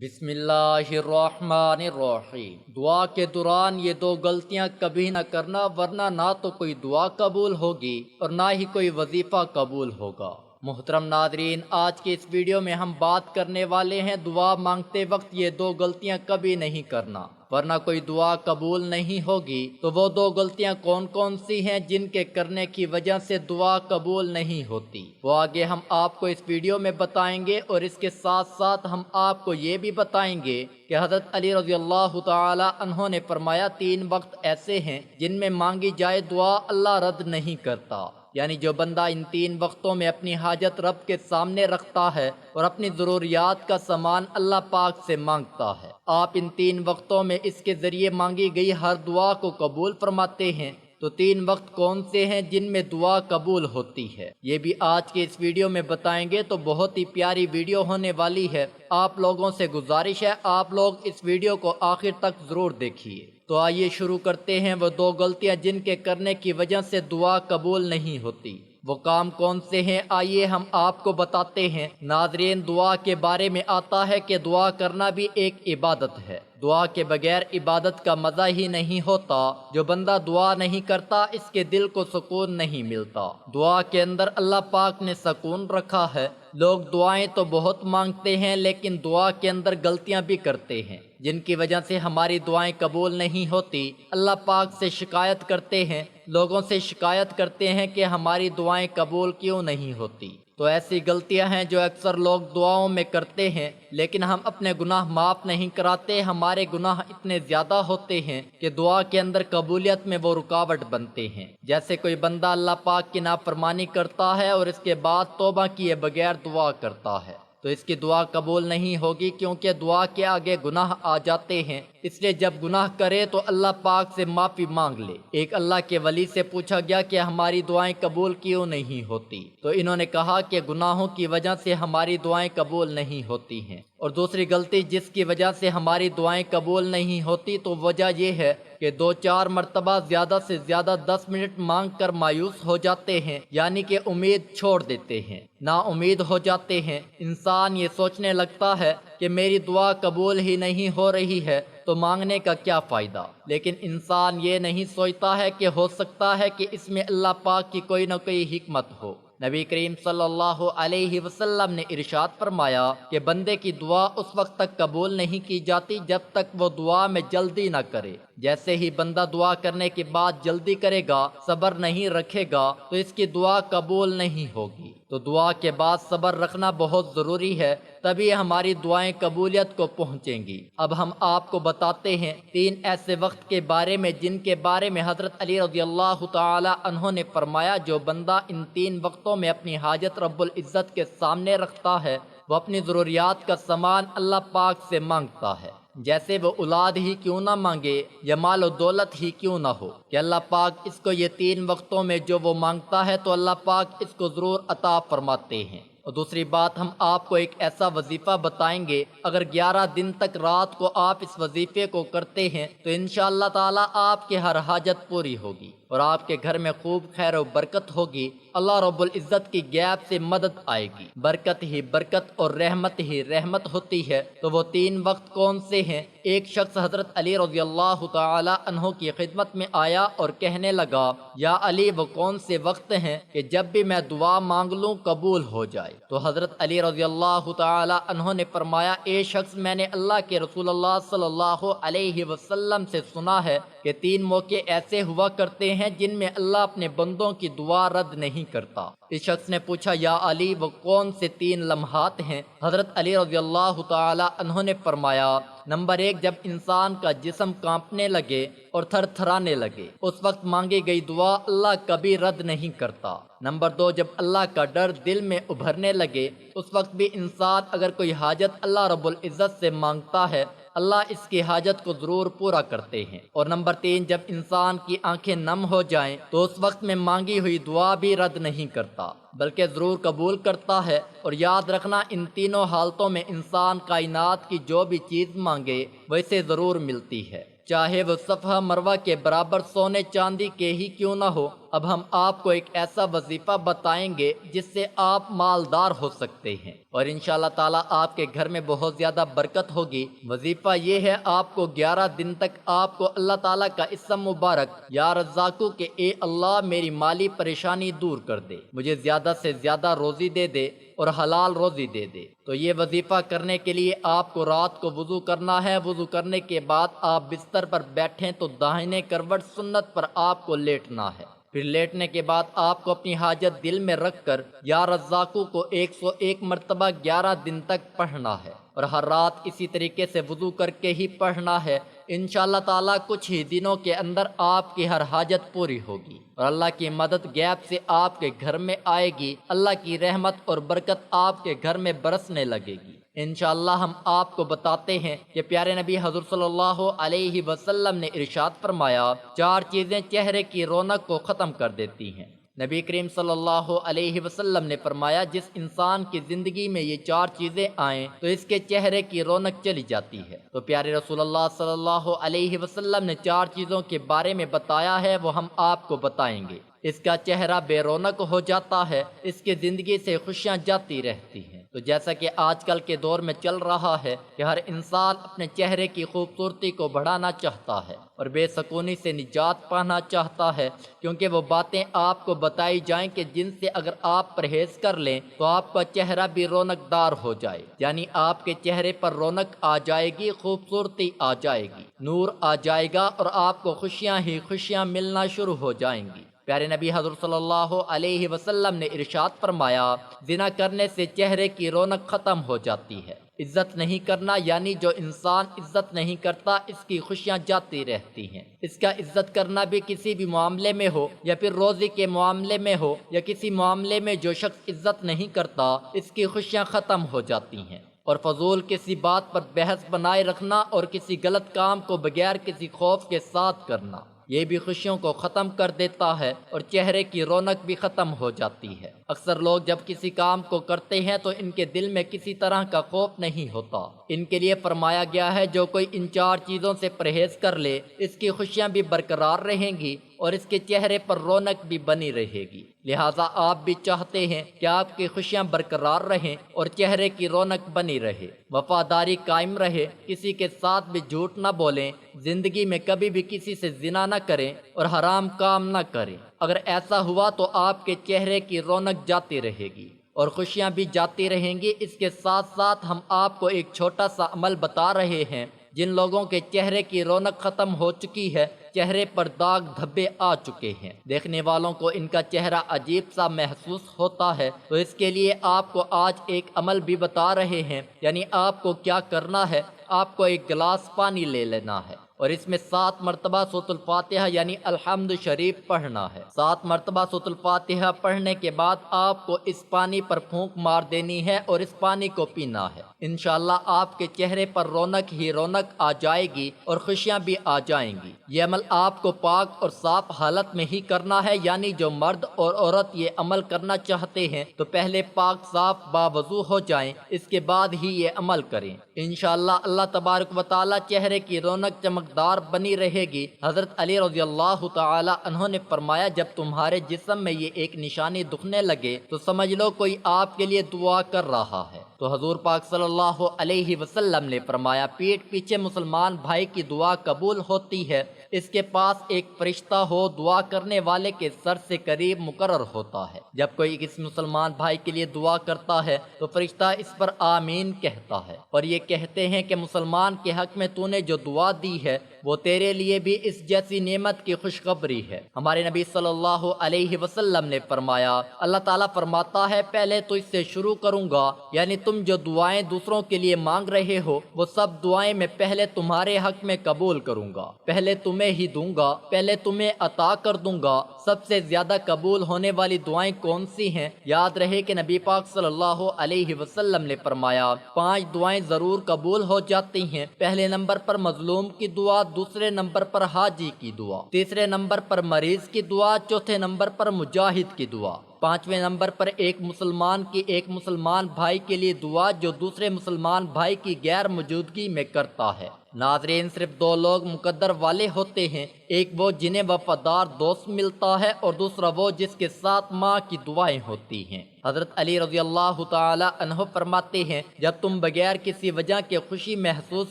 بسم اللہ الرحمن الرحیم۔ دعا کے دوران یہ دو غلطیاں کبھی نہ کرنا، ورنہ نہ تو کوئی دعا قبول ہوگی اور نہ ہی کوئی وظیفہ قبول ہوگا۔ محترم ناظرین، آج کے اس ویڈیو میں ہم بات کرنے والے ہیں دعا مانگتے وقت یہ دو غلطیاں کبھی نہیں کرنا، ورنہ کوئی دعا قبول نہیں ہوگی۔ تو وہ دو غلطیاں کون کون سی ہیں جن کے کرنے کی وجہ سے دعا قبول نہیں ہوتی، وہ آگے ہم آپ کو اس ویڈیو میں بتائیں گے، اور اس کے ساتھ ساتھ ہم آپ کو یہ بھی بتائیں گے کہ حضرت علی رضی اللہ تعالی عنہ نے فرمایا 3 وقت ایسے ہیں جن میں مانگی جائے دعا اللہ رد نہیں کرتا، یعنی جو بندہ ان 3 وقتوں میں اپنی حاجت رب کے سامنے رکھتا ہے اور اپنی ضروریات کا سامان اللہ پاک سے مانگتا ہے، آپ ان 3 وقتوں میں اس کے ذریعے مانگی گئی ہر دعا کو قبول فرماتے ہیں۔ تو 3 وقت کون سے ہیں جن میں دعا قبول ہوتی ہے، یہ بھی آج کے اس ویڈیو میں بتائیں گے۔ تو بہت ہی پیاری ویڈیو ہونے والی ہے، آپ لوگوں سے گزارش ہے آپ لوگ اس ویڈیو کو آخر تک ضرور دیکھیے۔ تو آئیے شروع کرتے ہیں وہ 2 غلطیاں جن کے کرنے کی وجہ سے دعا قبول نہیں ہوتی۔ وہ کام کون سے ہیں آئیے ہم آپ کو بتاتے ہیں۔ ناظرین، دعا کے بارے میں آتا ہے کہ دعا کرنا بھی ایک عبادت ہے، دعا کے بغیر عبادت کا مزہ ہی نہیں ہوتا۔ جو بندہ دعا نہیں کرتا اس کے دل کو سکون نہیں ملتا۔ دعا کے اندر اللہ پاک نے سکون رکھا ہے۔ لوگ دعائیں تو بہت مانگتے ہیں لیکن دعا کے اندر غلطیاں بھی کرتے ہیں جن کی وجہ سے ہماری دعائیں قبول نہیں ہوتی۔ اللہ پاک سے شکایت کرتے ہیں، لوگوں سے شکایت کرتے ہیں کہ ہماری دعائیں قبول کیوں نہیں ہوتی۔ تو ایسی غلطیاں ہیں جو اکثر لوگ دعاؤں میں کرتے ہیں، لیکن ہم اپنے گناہ معاف نہیں کراتے۔ ہمارے گناہ اتنے زیادہ ہوتے ہیں کہ دعا کے اندر قبولیت میں وہ رکاوٹ بنتے ہیں۔ جیسے کوئی بندہ اللہ پاک کی نافرمانی کرتا ہے اور اس کے بعد توبہ کیے بغیر دعا کرتا ہے تو اس کی دعا قبول نہیں ہوگی، کیونکہ دعا کے آگے گناہ آ جاتے ہیں۔ اس لیے جب گناہ کرے تو اللہ پاک سے معافی مانگ لے۔ ایک اللہ کے ولی سے پوچھا گیا کہ ہماری دعائیں قبول کیوں نہیں ہوتی، تو انہوں نے کہا کہ گناہوں کی وجہ سے ہماری دعائیں قبول نہیں ہوتی ہیں۔ اور دوسری غلطی جس کی وجہ سے ہماری دعائیں قبول نہیں ہوتی تو وجہ یہ ہے کہ 2-4 مرتبہ زیادہ سے زیادہ 10 منٹ مانگ کر مایوس ہو جاتے ہیں، یعنی کہ امید چھوڑ دیتے ہیں، نا امید ہو جاتے ہیں۔ انسان یہ سوچنے لگتا ہے کہ میری دعا قبول ہی نہیں ہو رہی ہے تو مانگنے کا کیا فائدہ، لیکن انسان یہ نہیں سوچتا ہے کہ ہو سکتا ہے کہ اس میں اللہ پاک کی کوئی نہ کوئی حکمت ہو۔ نبی کریم صلی اللہ علیہ وسلم نے ارشاد فرمایا کہ بندے کی دعا اس وقت تک قبول نہیں کی جاتی جب تک وہ دعا میں جلدی نہ کرے۔ جیسے ہی بندہ دعا کرنے کے بعد جلدی کرے گا، صبر نہیں رکھے گا تو اس کی دعا قبول نہیں ہوگی۔ تو دعا کے بعد صبر رکھنا بہت ضروری ہے، تبھی ہماری دعائیں قبولیت کو پہنچیں گی۔ اب ہم آپ کو بتاتے ہیں 3 ایسے وقت کے بارے میں جن کے بارے میں حضرت علی رضی اللہ تعالی عنہ نے فرمایا جو بندہ ان 3 وقتوں میں اپنی حاجت رب العزت کے سامنے رکھتا ہے وہ اپنی ضروریات کا سامان اللہ پاک سے مانگتا ہے، جیسے وہ اولاد ہی کیوں نہ مانگے یا مال و دولت ہی کیوں نہ ہو، کہ اللہ پاک اس کو یہ 3 وقتوں میں جو وہ مانگتا ہے تو اللہ پاک اس کو ضرور عطا فرماتے ہیں۔ اور دوسری بات، ہم آپ کو ایک ایسا وظیفہ بتائیں گے، اگر 11 دن تک رات کو آپ اس وظیفے کو کرتے ہیں تو انشاءاللہ تعالی آپ کی ہر حاجت پوری ہوگی اور آپ کے گھر میں خوب خیر و برکت ہوگی۔ اللہ رب العزت کی غیب سے مدد آئے گی، برکت ہی برکت اور رحمت ہی رحمت ہوتی ہے۔ تو وہ 3 وقت کون سے ہیں؟ ایک شخص حضرت علی رضی اللہ تعالی عنہ کی خدمت میں آیا اور کہنے لگا، یا علی وہ کون سے وقت ہیں کہ جب بھی میں دعا مانگ لوں قبول ہو جائے؟ تو حضرت علی رضی اللہ تعالی عنہ نے فرمایا، اے شخص، میں نے اللہ کے رسول اللہ صلی اللہ علیہ وسلم سے سنا ہے کہ 3 موقع ایسے ہوا کرتے ہیں جن میں اللہ اپنے بندوں کی دعا رد نہیں کرتا۔ اس شخص نے پوچھا، یا علی وہ کون سے 3 لمحات ہیں؟ حضرت علی رضی اللہ تعالی عنہ نے فرمایا، نمبر 1، جب انسان کا جسم کانپنے لگے اور تھر تھرانے لگے، اس وقت مانگی گئی دعا اللہ کبھی رد نہیں کرتا۔ نمبر 2، جب اللہ کا ڈر دل میں ابھرنے لگے، اس وقت بھی انسان اگر کوئی حاجت اللہ رب العزت سے مانگتا ہے اللہ اس کی حاجت کو ضرور پورا کرتے ہیں۔ اور نمبر 3، جب انسان کی آنکھیں نم ہو جائیں تو اس وقت میں مانگی ہوئی دعا بھی رد نہیں کرتا بلکہ ضرور قبول کرتا ہے۔ اور یاد رکھنا، ان تینوں حالتوں میں انسان کائنات کی جو بھی چیز مانگے وہ اسے ضرور ملتی ہے۔ چاہے وہ صفحہ مروہ کے برابر سونے چاندی کے ہی کیوں نہ ہو۔ اب ہم آپ کو ایک ایسا وظیفہ بتائیں گے جس سے آپ مالدار ہو سکتے ہیں اور انشاءاللہ تعالیٰ آپ کے گھر میں بہت زیادہ برکت ہوگی۔ وظیفہ یہ ہے، آپ کو 11 دن تک آپ کو اللہ تعالیٰ کا اسم مبارک یا رزاقو کہ اے اللہ میری مالی پریشانی دور کر دے، مجھے زیادہ سے زیادہ روزی دے دے اور حلال روزی دے دے۔ تو یہ وظیفہ کرنے کے لیے آپ کو رات کو وضو کرنا ہے۔ وضو کرنے کے بعد آپ بستر پر بیٹھیں تو داہنے کروٹ سنت پر آپ کو لیٹنا ہے۔ پھر لیٹنے کے بعد آپ کو اپنی حاجت دل میں رکھ کر یا رزاقو کو 101 مرتبہ 11 دن تک پڑھنا ہے اور ہر رات اسی طریقے سے وضو کر کے ہی پڑھنا ہے۔ انشاءاللہ تعالیٰ کچھ ہی دنوں کے اندر آپ کی ہر حاجت پوری ہوگی اور اللہ کی مدد غیب سے آپ کے گھر میں آئے گی۔ اللہ کی رحمت اور برکت آپ کے گھر میں برسنے لگے گی۔ انشاءاللہ ہم آپ کو بتاتے ہیں کہ پیارے نبی حضور صلی اللہ علیہ وسلم نے ارشاد فرمایا، 4 چیزیں چہرے کی رونق کو ختم کر دیتی ہیں۔ نبی کریم صلی اللہ علیہ وسلم نے فرمایا، جس انسان کی زندگی میں یہ 4 چیزیں آئیں تو اس کے چہرے کی رونق چلی جاتی ہے۔ تو پیارے رسول اللہ صلی اللہ علیہ وسلم نے 4 چیزوں کے بارے میں بتایا ہے، وہ ہم آپ کو بتائیں گے۔ اس کا چہرہ بے رونق ہو جاتا ہے، اس کی زندگی سے خوشیاں جاتی رہتی ہیں۔ تو جیسا کہ آج کل کے دور میں چل رہا ہے کہ ہر انسان اپنے چہرے کی خوبصورتی کو بڑھانا چاہتا ہے اور بے سکونی سے نجات پانا چاہتا ہے، کیونکہ وہ باتیں آپ کو بتائی جائیں کہ جن سے اگر آپ پرہیز کر لیں تو آپ کا چہرہ بھی رونق دار ہو جائے، یعنی آپ کے چہرے پر رونق آ جائے گی، خوبصورتی آ جائے گی، نور آ جائے گا اور آپ کو خوشیاں ہی خوشیاں ملنا شروع ہو جائیں گی۔ پیارے نبی حضرت صلی اللہ علیہ وسلم نے ارشاد فرمایا، زنا کرنے سے چہرے کی رونق ختم ہو جاتی ہے۔ عزت نہیں کرنا، یعنی جو انسان عزت نہیں کرتا اس کی خوشیاں جاتی رہتی ہیں۔ اس کا عزت کرنا بھی کسی بھی معاملے میں ہو یا پھر روزی کے معاملے میں ہو یا کسی معاملے میں جو شخص عزت نہیں کرتا اس کی خوشیاں ختم ہو جاتی ہیں۔ اور فضول کسی بات پر بحث بنائے رکھنا اور کسی غلط کام کو بغیر کسی خوف کے ساتھ کرنا، یہ بھی خوشیوں کو ختم کر دیتا ہے اور چہرے کی رونق بھی ختم ہو جاتی ہے۔ اکثر لوگ جب کسی کام کو کرتے ہیں تو ان کے دل میں کسی طرح کا خوف نہیں ہوتا۔ ان کے لیے فرمایا گیا ہے، جو کوئی ان 4 چیزوں سے پرہیز کر لے اس کی خوشیاں بھی برقرار رہیں گی اور اس کے چہرے پر رونق بھی بنی رہے گی۔ لہٰذا آپ بھی چاہتے ہیں کہ آپ کی خوشیاں برقرار رہیں اور چہرے کی رونق بنی رہے، وفاداری قائم رہے، کسی کے ساتھ بھی جھوٹ نہ بولیں، زندگی میں کبھی بھی کسی سے زنا نہ کریں اور حرام کام نہ کریں۔ اگر ایسا ہوا تو آپ کے چہرے کی رونق جاتی رہے گی اور خوشیاں بھی جاتی رہیں گی۔ اس کے ساتھ ساتھ ہم آپ کو ایک چھوٹا سا عمل بتا رہے ہیں، جن لوگوں کے چہرے کی رونق ختم ہو چکی ہے، چہرے پر داغ دھبے آ چکے ہیں، دیکھنے والوں کو ان کا چہرہ عجیب سا محسوس ہوتا ہے، تو اس کے لیے آپ کو آج ایک عمل بھی بتا رہے ہیں۔ یعنی آپ کو کیا کرنا ہے، آپ کو ایک گلاس پانی لے لینا ہے اور اس میں 7 مرتبہ سورۃ الفاتحہ یعنی الحمد شریف پڑھنا ہے۔ 7 مرتبہ سورۃ الفاتحہ پڑھنے کے بعد آپ کو اس پانی پر پھونک مار دینی ہے اور اس پانی کو پینا ہے۔ انشاءاللہ آپ کے چہرے پر رونق ہی رونق آ جائے گی اور خوشیاں بھی آ جائیں گی۔ یہ عمل آپ کو پاک اور صاف حالت میں ہی کرنا ہے، یعنی جو مرد اور عورت یہ عمل کرنا چاہتے ہیں تو پہلے پاک صاف باوضو ہو جائیں، اس کے بعد ہی یہ عمل کریں۔ انشاءاللہ اللہ تبارک و تعالی چہرے کی رونق چمکدار بنی رہے گی۔ حضرت علی رضی اللہ تعالی عنہ نے فرمایا، جب تمہارے جسم میں یہ ایک نشانی دکھنے لگے تو سمجھ لو کوئی آپ کے لیے دعا کر رہا ہے۔ تو حضور پاک صلی اللہ علیہ وسلم نے فرمایا، پیٹھ پیچھے مسلمان بھائی کی دعا قبول ہوتی ہے، اس کے پاس ایک فرشتہ ہو دعا کرنے والے کے سر سے قریب مقرر ہوتا ہے۔ جب کوئی کسی مسلمان بھائی کے لیے دعا کرتا ہے تو فرشتہ اس پر آمین کہتا ہے اور یہ کہتے ہیں کہ مسلمان کے حق میں تو نے جو دعا دی ہے وہ تیرے لیے بھی اس جیسی نعمت کی خوشخبری ہے۔ ہمارے نبی صلی اللہ علیہ وسلم نے فرمایا، اللہ تعالیٰ فرماتا ہے، پہلے تو اس سے شروع کروں گا، یعنی تم جو دعائیں دوسروں کے لیے مانگ رہے ہو وہ سب دعائیں میں پہلے تمہارے حق میں قبول کروں گا، پہلے تمہیں ہی دوں گا، پہلے تمہیں عطا کر دوں گا۔ سب سے زیادہ قبول ہونے والی دعائیں کون سی ہیں؟ یاد رہے کہ نبی پاک صلی اللہ علیہ وسلم نے فرمایا، 5 دعائیں ضرور قبول ہو جاتی ہیں۔ پہلے نمبر پر مظلوم کی دعا، دوسرے نمبر پر حاجی کی دعا، تیسرے نمبر پر مریض کی دعا، چوتھے نمبر پر مجاہد کی دعا۔ 5ویں نمبر پر ایک مسلمان کی ایک مسلمان بھائی کے لیے دعا جو دوسرے مسلمان بھائی کی غیر موجودگی میں کرتا ہے۔ ناظرین، صرف دو لوگ مقدر والے ہوتے ہیں، ایک وہ جنہیں وفادار دوست ملتا ہے اور دوسرا وہ جس کے ساتھ ماں کی دعائیں ہوتی ہیں۔ حضرت علی رضی اللہ تعالی عنہ فرماتے ہیں، جب تم بغیر کسی وجہ کے خوشی محسوس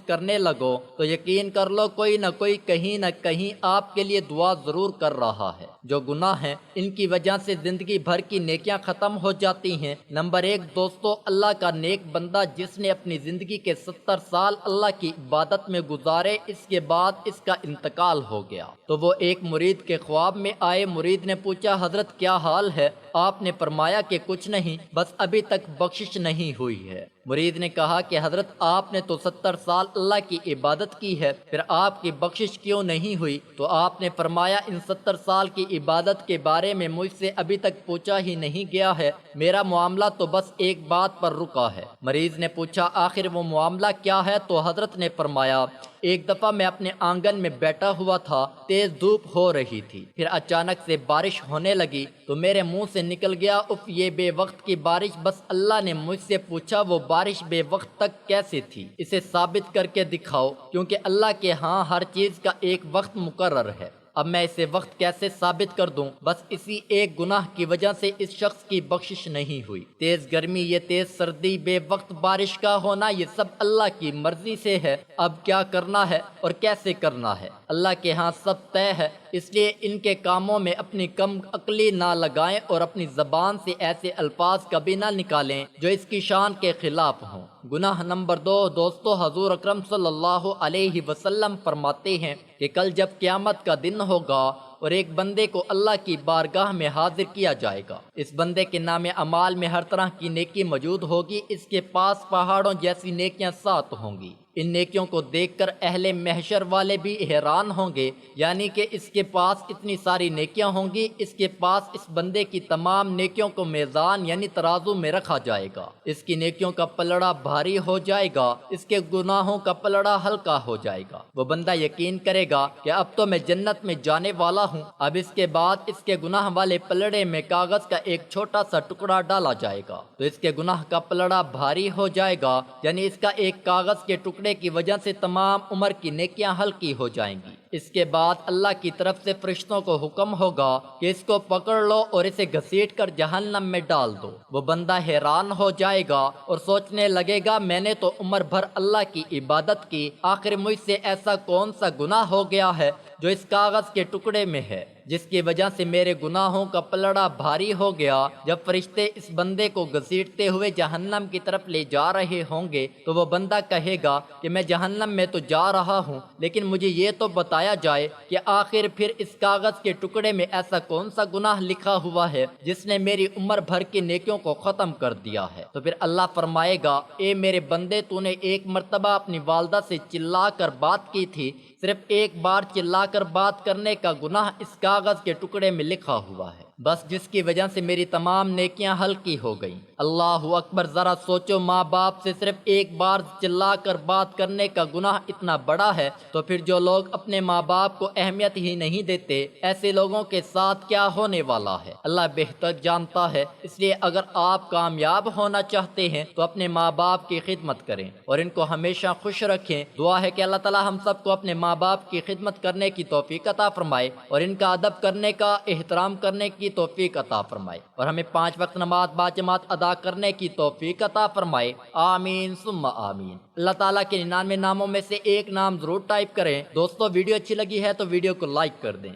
کرنے لگو تو یقین کر لو کوئی نہ کوئی کہیں نہ کہیں آپ کے لیے دعا ضرور کر رہا ہے۔ جو گناہ ہیں ان کی وجہ سے زندگی بھر کی نیکیاں ختم ہو جاتی ہیں۔ نمبر 1 دوستو، اللہ کا نیک بندہ جس نے اپنی زندگی کے 70 سال اللہ کی عبادت میں گزارے، اس کے بعد اس کا انتقال ہو گیا تو وہ ایک مرید کے خواب میں آئے۔ مرید نے پوچھا، حضرت کیا حال ہے؟ آپ نے فرمایا کہ کچھ نہیں، بس ابھی تک بخشش نہیں ہوئی ہے۔ مرید نے کہا کہ حضرت آپ نے تو 70 سال اللہ کی عبادت کی ہے، پھر آپ کی بخشش کیوں نہیں ہوئی؟ تو آپ نے فرمایا، ان 70 سال کی عبادت کے بارے میں مجھ سے ابھی تک پوچھا ہی نہیں گیا ہے، میرا معاملہ تو بس ایک بات پر رکا ہے۔ مریض نے پوچھا، آخر وہ معاملہ کیا ہے؟ تو حضرت نے فرمایا، ایک دفعہ میں اپنے آنگن میں بیٹھا ہوا تھا، تیز دھوپ ہو رہی تھی، پھر اچانک سے بارش ہونے لگی تو میرے منہ سے نکل گیا، اف یہ بے وقت کی بارش۔ بس اللہ نے مجھ سے پوچھا، وہ بارش بے وقت تک کیسے تھی؟ اسے ثابت کر کے دکھاؤ، کیونکہ اللہ کے ہاں ہر چیز کا ایک وقت مقرر ہے۔ اب میں اسے وقت کیسے ثابت کر دوں؟ بس اسی ایک گناہ کی وجہ سے اس شخص کی بخشش نہیں ہوئی۔ تیز گرمی، یہ تیز سردی، بے وقت بارش کا ہونا، یہ سب اللہ کی مرضی سے ہے۔ اب کیا کرنا ہے اور کیسے کرنا ہے، اللہ کے ہاں سب طے ہے، اس لیے ان کے کاموں میں اپنی کم عقلی نہ لگائیں اور اپنی زبان سے ایسے الفاظ کبھی نہ نکالیں جو اس کی شان کے خلاف ہوں۔ گناہ نمبر 2 دوستو، حضور اکرم صلی اللہ علیہ وسلم فرماتے ہیں کہ کل جب قیامت کا دن ہوگا اور ایک بندے کو اللہ کی بارگاہ میں حاضر کیا جائے گا، اس بندے کے نام اعمال میں ہر طرح کی نیکی موجود ہوگی، اس کے پاس پہاڑوں جیسی نیکیاں 7 ہوں گی۔ ان نیکیوں کو دیکھ کر اہل محشر والے بھی حیران ہوں گے، یعنی کہ اس کے پاس اتنی ساری نیکیاں ہوں گی، اس کے پاس اس بندے کی تمام نیکیوں کو میزان یعنی ترازو میں رکھا جائے گا، اس کی نیکیوں کا پلڑا بھاری ہو جائے گا، اس کے گناہوں کا پلڑا ہلکا ہو جائے گا۔ وہ بندہ یقین کرے گا کہ اب تو میں جنت میں جانے والا ہوں۔ اب اس کے بعد اس کے گناہ والے پلڑے میں کاغذ کا ایک چھوٹا سا ٹکڑا ڈالا جائے گا تو اس کے گناہ کا پلڑا بھاری ہو جائے گا، یعنی اس کا ایک کاغذ کے ٹکڑے کی وجہ سے تمام عمر کی نیکیاں ہلکی ہو جائیں گی۔ اس کے بعد اللہ کی طرف سے فرشتوں کو حکم ہوگا کہ اس کو پکڑ لو اور اسے گھسیٹ کر جہنم میں ڈال دو۔ وہ بندہ حیران ہو جائے گا اور سوچنے لگے گا، میں نے تو عمر بھر اللہ کی عبادت کی، آخر مجھ سے ایسا کون سا گناہ ہو گیا ہے جو اس کاغذ کے ٹکڑے میں ہے جس کی وجہ سے میرے گناہوں کا پلڑا بھاری ہو گیا۔ جب فرشتے اس بندے کو گھسیٹتے ہوئے جہنم کی طرف لے جا رہے ہوں گے تو وہ بندہ کہے گا کہ میں جہنم میں تو جا رہا ہوں، لیکن مجھے یہ تو بتایا جائے کہ آخر پھر اس کاغذ کے ٹکڑے میں ایسا کون سا گناہ لکھا ہوا ہے جس نے میری عمر بھر کی نیکیوں کو ختم کر دیا ہے۔ تو پھر اللہ فرمائے گا، اے میرے بندے، تو نے ایک مرتبہ اپنی والدہ سے چلا کر بات کی تھی، صرف ایک بار چلا کر بات کرنے کا گناہ اس کاغذ کے ٹکڑے میں لکھا ہوا ہے، بس جس کی وجہ سے میری تمام نیکیاں ہلکی ہو گئیں۔ اللہ اکبر! ذرا سوچو، ماں باپ سے صرف ایک بار چلا کر بات کرنے کا گناہ اتنا بڑا ہے تو پھر جو لوگ اپنے ماں باپ کو اہمیت ہی نہیں دیتے، ایسے لوگوں کے ساتھ کیا ہونے والا ہے اللہ بہتر جانتا ہے۔ اس لیے اگر آپ کامیاب ہونا چاہتے ہیں تو اپنے ماں باپ کی خدمت کریں اور ان کو ہمیشہ خوش رکھیں۔ دعا ہے کہ اللہ تعالی ہم سب کو اپنے ماں باپ کی خدمت کرنے کی توفیق عطا فرمائے اور ان کا ادب کرنے کا، احترام کرنے کی توفیق عطا فرمائے اور ہمیں 5 وقت نماز باجماعت ادا کرنے کی توفیق عطا فرمائے، آمین ثم آمین۔ اللہ تعالیٰ کے 99 ناموں میں سے ایک نام ضرور ٹائپ کریں۔ دوستو، ویڈیو اچھی لگی ہے تو ویڈیو کو لائک کر دیں۔